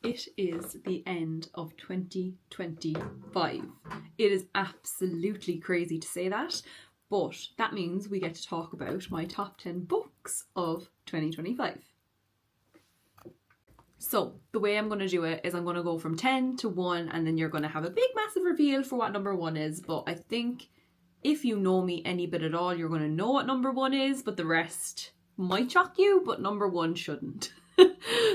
it is the end of 2025. It is absolutely crazy to say that, but that means we get to talk about my top 10 books of 2025. So the way I'm going to do it is I'm going to go from 10 to 1, and then you're going to have a big massive reveal for what number 1 is. But I think if you know me any bit at all, you're going to know what number 1 is, but the rest might shock you, but number 1 shouldn't.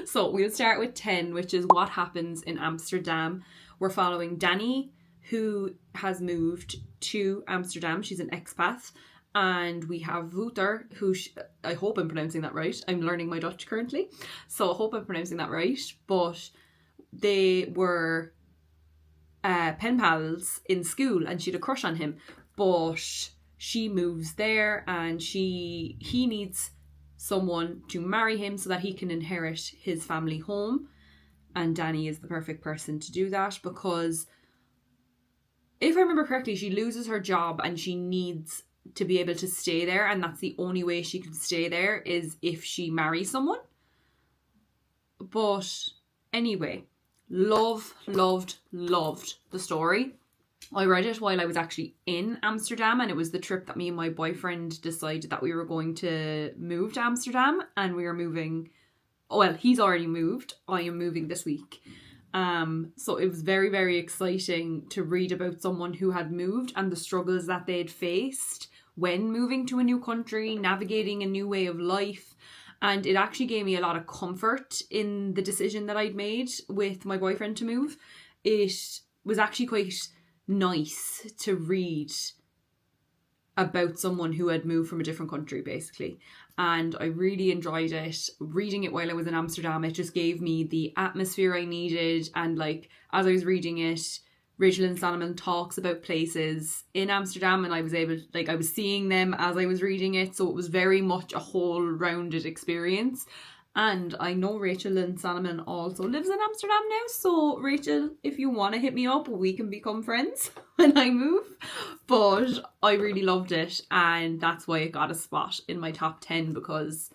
So we'll start with 10, which is What Happens in Amsterdam. We're following Dani, who has moved to Amsterdam. She's an expat. And we have Wouter, who I hope I'm pronouncing that right. I'm learning my Dutch currently, so I hope I'm pronouncing that right. But they were pen pals in school, and she had a crush on him. But she moves there, and he needs someone to marry him so that he can inherit his family home. And Dani is the perfect person to do that, because if I remember correctly, she loses her job and she needs to be able to stay there, and that's the only way she can stay there is if she marries someone. But anyway, loved the story. I read it while I was actually in Amsterdam, and it was the trip that me and my boyfriend decided that we were going to move to Amsterdam, and we were moving. Well, he's already moved. I am moving this week. So it was very, very exciting to read about someone who had moved and the struggles that they'd faced when moving to a new country, navigating a new way of life. And it actually gave me a lot of comfort in the decision that I'd made with my boyfriend to move. It was actually quite nice to read about someone who had moved from a different country, basically. And I really enjoyed it. Reading it while I was in Amsterdam, it just gave me the atmosphere I needed. And like, as I was reading it, Rachel and Solomon talks about places in Amsterdam, and I was seeing them as I was reading it. So it was very much a whole rounded experience. And I know Rachel and Solomon also lives in Amsterdam now. So Rachel, if you want to hit me up, we can become friends when I move. But I really loved it. And that's why it got a spot in my top 10, because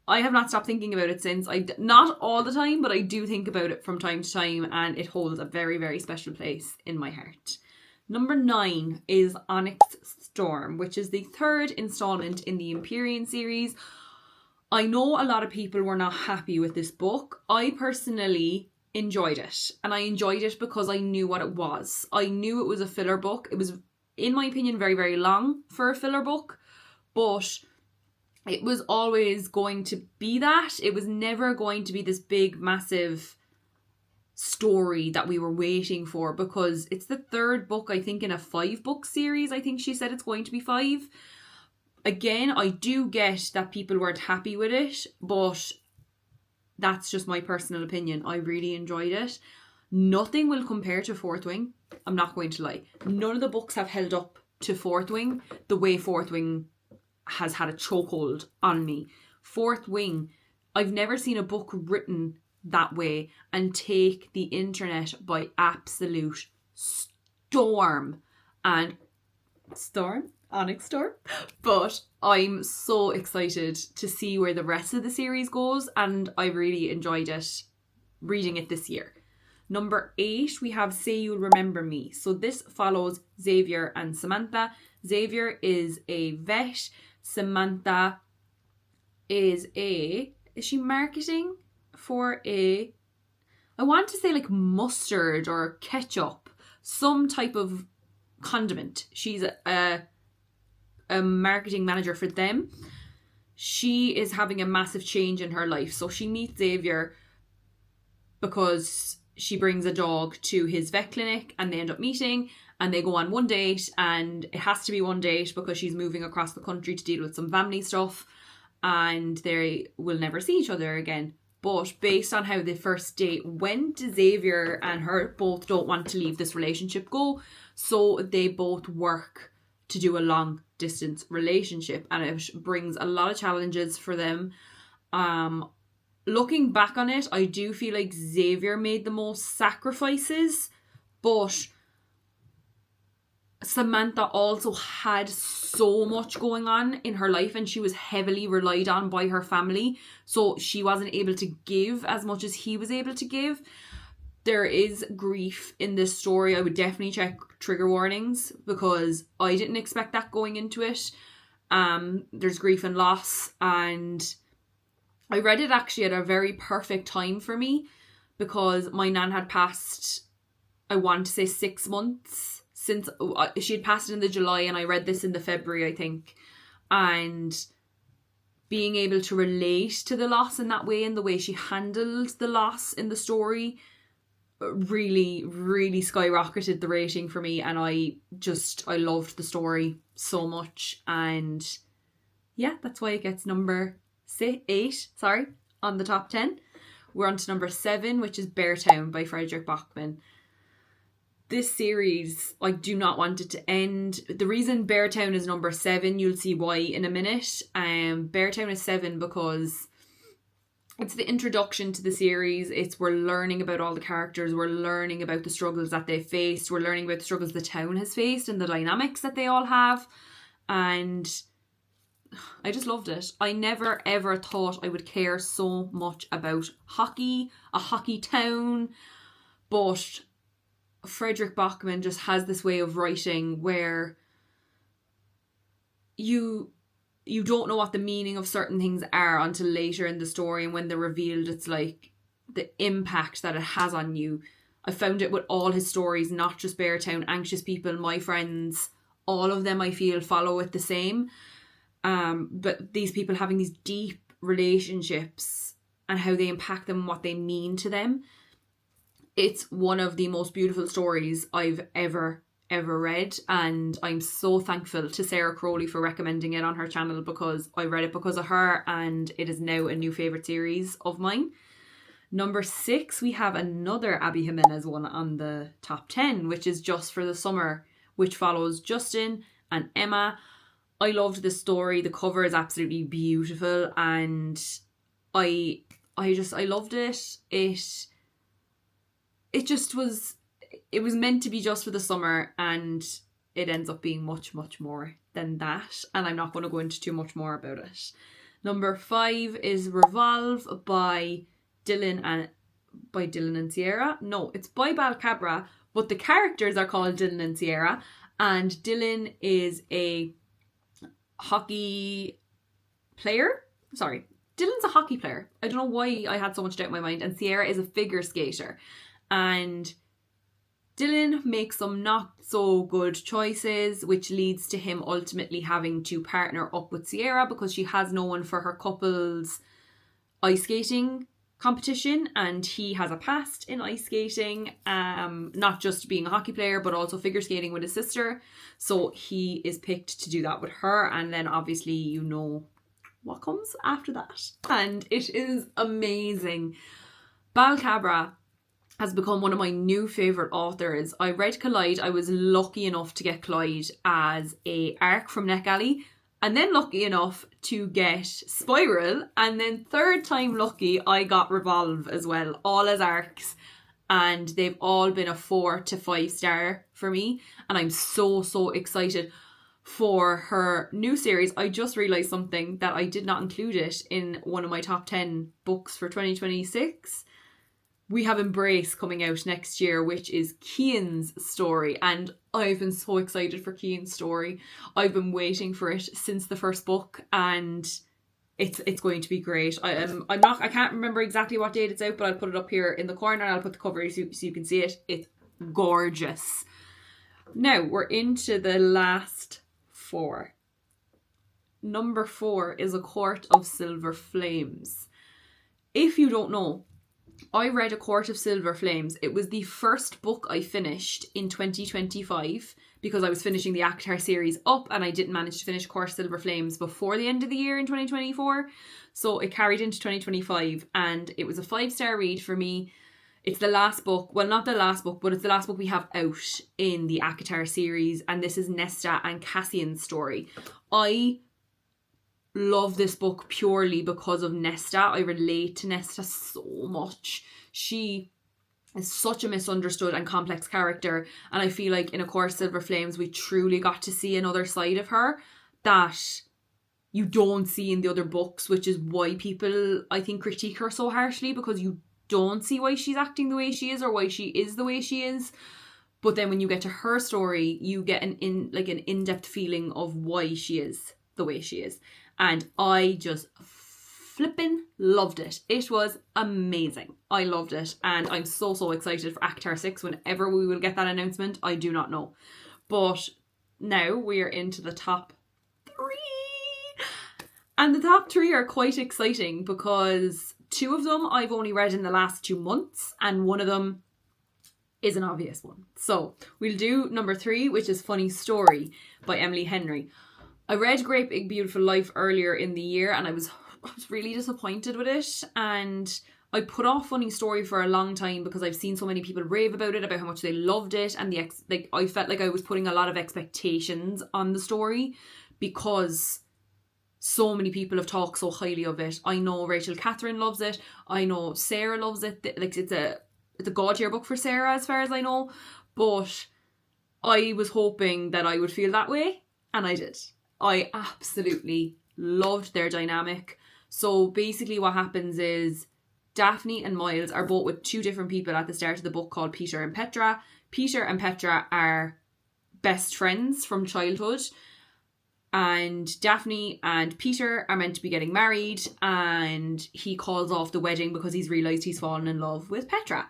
I have not stopped thinking about it since. Not all the time, but I do think about it from time to time. And it holds a very, very special place in my heart. Number 9 is Onyx Storm, which is the third installment in the Empyrean series. I know a lot of people were not happy with this book. I personally enjoyed it. And I enjoyed it because I knew what it was. I knew it was a filler book. It was, in my opinion, very, very long for a filler book. But it was always going to be that. It was never going to be this big, massive story that we were waiting for. Because it's the third book, I think, in a 5-book series. I think she said it's going to be 5. Again, I do get that people weren't happy with it, but that's just my personal opinion. I really enjoyed it. Nothing will compare to Fourth Wing. I'm not going to lie. None of the books have held up to Fourth Wing the way Fourth Wing has had a chokehold on me. Fourth Wing, I've never seen a book written that way and take the internet by absolute storm. And Onyx Storm. But I'm so excited to see where the rest of the series goes, and I really enjoyed it reading it this year. Number 8, we have Say You'll Remember Me. So this follows Xavier and Samantha. Xavier is a vet. Samantha is she marketing for I want to say like mustard or ketchup, some type of condiment. She's a marketing manager for them. She is having a massive change in her life. So she meets Xavier because she brings a dog to his vet clinic, and they end up meeting, and they go on one date, and it has to be one date because she's moving across the country to deal with some family stuff, and they will never see each other again. But based on how the first date went, Xavier and her both don't want to leave this relationship go, so they both work to do a long distance relationship, and it brings a lot of challenges for them. Looking back on it, I do feel like Xavier made the most sacrifices, but Samantha also had so much going on in her life, and she was heavily relied on by her family, so she wasn't able to give as much as he was able to give. There is grief in this story. I would definitely check trigger warnings because I didn't expect that going into it. There's grief and loss, and I read it actually at a very perfect time for me because my nan had passed, I want to say 6 months since she had passed in the July, and I read this in the February, I think. And being able to relate to the loss in that way, and the way she handled the loss in the story, really, really skyrocketed the rating for me. And I loved the story so much. And yeah, that's why it gets number 8 on the top 10. We're on to number 7, which is Beartown by Frederick Bachman. This series, I do not want it to end. The reason Beartown is number 7, you'll see why in a minute. Beartown is 7 because it's the introduction to the series. We're learning about all the characters. We're learning about the struggles that they faced. We're learning about the struggles the town has faced and the dynamics that they all have. And I just loved it. I never ever thought I would care so much about hockey, a hockey town, but Frederick Bachman just has this way of writing where you don't know what the meaning of certain things are until later in the story, and when they're revealed, it's like the impact that it has on you. I found it with all his stories, not just Beartown, Anxious People, My Friends, all of them I feel follow it the same. But these people having these deep relationships and how they impact them and what they mean to them. It's one of the most beautiful stories I've ever read, and I'm so thankful to Sarah Crowley for recommending it on her channel because I read it because of her, and it is now a new favourite series of mine. Number 6, we have another Abby Jimenez one on the top 10, which is Just for the Summer, which follows Justin and Emma. I loved this story. The cover is absolutely beautiful, and I loved it. It was meant to be just for the summer, and it ends up being much, much more than that. And I'm not going to go into too much more about it. Number 5 is Revolve by Dylan and Sierra. No, it's by Balcabra, but the characters are called Dylan and Sierra. And Dylan is a hockey player. Sorry, Dylan's a hockey player. I don't know why I had so much doubt in my mind. And Sierra is a figure skater. And Dylan makes some not so good choices, which leads to him ultimately having to partner up with Sierra because she has no one for her couple's ice skating competition, and he has a past in ice skating, not just being a hockey player but also figure skating with his sister. So he is picked to do that with her, and then obviously you know what comes after that. And it is amazing. Balcabra has become one of my new favourite authors. I read Collide. I was lucky enough to get Collide as a arc from NetGalley, and then lucky enough to get Spiral, and then third time lucky I got Revolve as well, all as arcs, and they've all been a 4 to 5 star for me, and I'm so excited for her new series. I just realised something, that I did not include it in one of my top 10 books for 2026. We have Embrace coming out next year, which is Kian's story, and I've been so excited for Kian's story. I've been waiting for it since the first book, and it's going to be great. I can't remember exactly what date it's out, but I'll put it up here in the corner, and I'll put the cover so you can see it. It's gorgeous. Now we're into the last 4. Number 4 is A Court of Silver Flames. If you don't know, I read A Court of Silver Flames. It was the first book I finished in 2025 because I was finishing the ACOTAR series up, and I didn't manage to finish Court of Silver Flames before the end of the year in 2024. So it carried into 2025, and it was a 5-star read for me. It's the last book. Well, not the last book, but it's the last book we have out in the ACOTAR series, and this is Nesta and Cassian's story. I love this book purely because of Nesta. I relate to Nesta so much. She is such a misunderstood and complex character, and I feel like in A Course of Silver Flames we truly got to see another side of her that you don't see in the other books, which is why people, I think, critique her so harshly, because you don't see why she's acting the way she is or why she is the way she is. But then when you get to her story, you get an in-depth feeling of why she is the way she is. And I just flippin' loved it. It was amazing. I loved it. And I'm so, so excited for ACOTAR 6 whenever we will get that announcement. I do not know. But now we are into the top 3. And the top 3 are quite exciting because 2 of them I've only read in the last 2 months, and one of them is an obvious one. So we'll do number 3, which is Funny Story by Emily Henry. I read Great Big Beautiful Life earlier in the year, and I was really disappointed with it. And I put off Funny Story for a long time because I've seen so many people rave about it, about how much they loved it, and I felt like I was putting a lot of expectations on the story because so many people have talked so highly of it. I know Rachel Catherine loves it. I know Sarah loves it. Like, it's a god tier book for Sarah as far as I know. But I was hoping that I would feel that way, and I did. I absolutely loved their dynamic. So basically what happens is Daphne and Miles are both with 2 different people at the start of the book called Peter and Petra. Peter and Petra are best friends from childhood, and Daphne and Peter are meant to be getting married, and he calls off the wedding because he's realised he's fallen in love with Petra.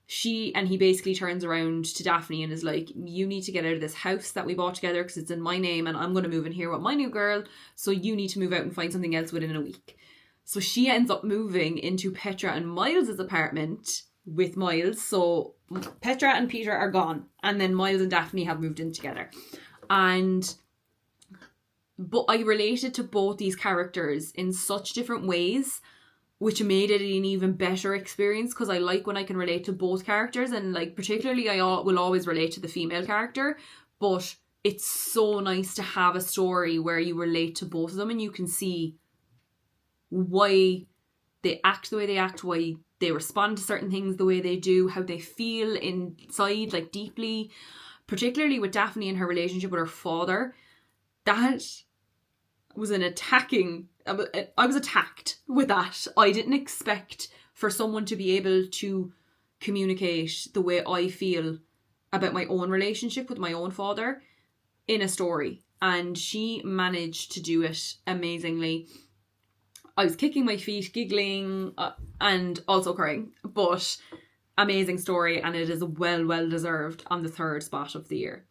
He basically turns around to Daphne and is like, you need to get out of this house that we bought together because it's in my name and I'm going to move in here with my new girl, so you need to move out and find something else within a week. So she ends up moving into Petra and Miles' apartment with Miles. So Petra and Peter are gone, and then Miles and Daphne have moved in together. But I related to both these characters in such different ways, which made it an even better experience, because I like when I can relate to both characters, and like particularly I will always relate to the female character, but it's so nice to have a story where you relate to both of them and you can see why they act the way they act, why they respond to certain things the way they do, how they feel inside, like deeply, particularly with Daphne and her relationship with her father. That was I was attacked with that. I didn't expect for someone to be able to communicate the way I feel about my own relationship with my own father in a story, and she managed to do it amazingly. I was kicking my feet, giggling, and also crying, but amazing story, and it is well deserved on the 3rd spot of the year.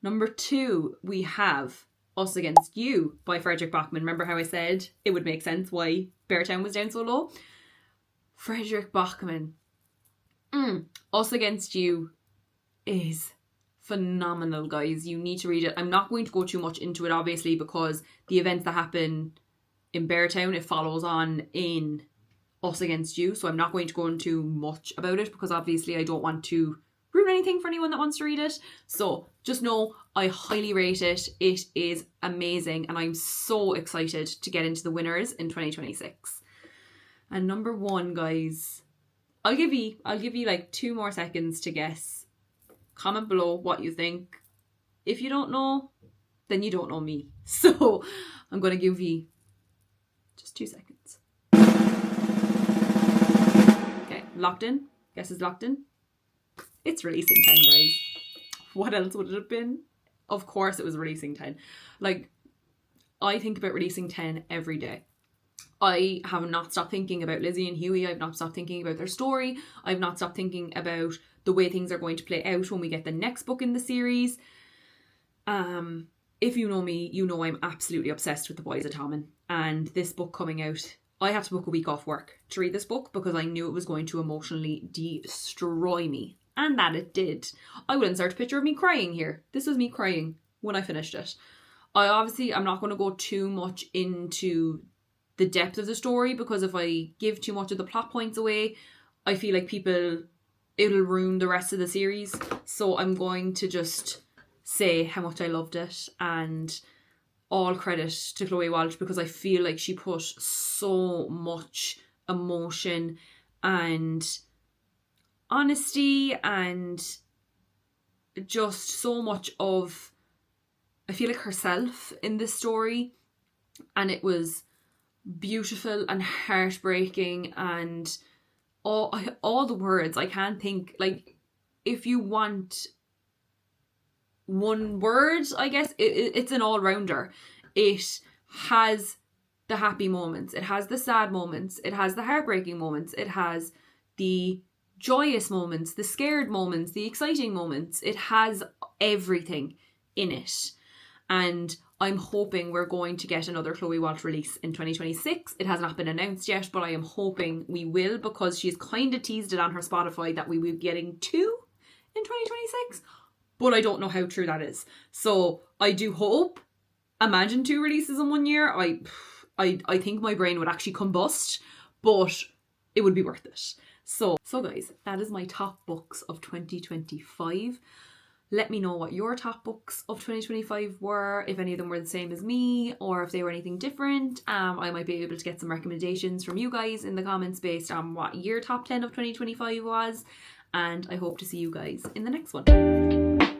Number 2, we have Us Against You by Frederick Bachman. Remember how I said it would make sense why Beartown was down so low? Frederick Bachman. Us Against You is phenomenal, guys. You need to read it. I'm not going to go too much into it, obviously, because the events that happen in Beartown, it follows on in Us Against You. So I'm not going to go into much about it because obviously I don't want to ruin anything for anyone that wants to read it. So just know I highly rate it. It is amazing, and I'm so excited to get into the winners in 2026. And number 1, guys, I'll give you like 2 more seconds to guess. Comment below what you think. If you don't know, then you don't know me. So I'm going to give you just 2 seconds. Okay, locked in? Guess it's locked in? It's Releasing 10, guys. What else would it have been? Of course it was Releasing 10. Like, I think about Releasing 10 every day. I have not stopped thinking about Lizzie and Huey. I've not stopped thinking about their story. I've not stopped thinking about the way things are going to play out when we get the next book in the series. If you know me, you know I'm absolutely obsessed with The Boys of Tommen. And this book coming out, I had to book a week off work to read this book because I knew it was going to emotionally destroy me. And that it did. I will insert a picture of me crying here. This was me crying when I finished it. I'm not going to go too much into the depth of the story, because if I give too much of the plot points away, I feel like it'll ruin the rest of the series. So I'm going to just say how much I loved it, and all credit to Chloe Walsh, because I feel like she put so much emotion and honesty and just so much of, I feel like, herself in this story. And it was beautiful and heartbreaking and all the words. I can't think, like, if you want one word, I guess it's an all-rounder. It has the happy moments, it has the sad moments, it has the heartbreaking moments, it has the joyous moments, the scared moments, the exciting moments. It has everything in it. And I'm hoping we're going to get another Chloe Walsh release in 2026. It has not been announced yet, but I am hoping we will, because she's kind of teased it on her Spotify that we will be getting 2 in 2026. But I don't know how true that is. So I do hope. Imagine 2 releases in 1 year. I think my brain would actually combust, but it would be worth it. So guys, that is my top books of 2025. Let me know what your top books of 2025 were, if any of them were the same as me, or if they were anything different. I might be able to get some recommendations from you guys in the comments based on what your top 10 of 2025 was. And I hope to see you guys in the next one.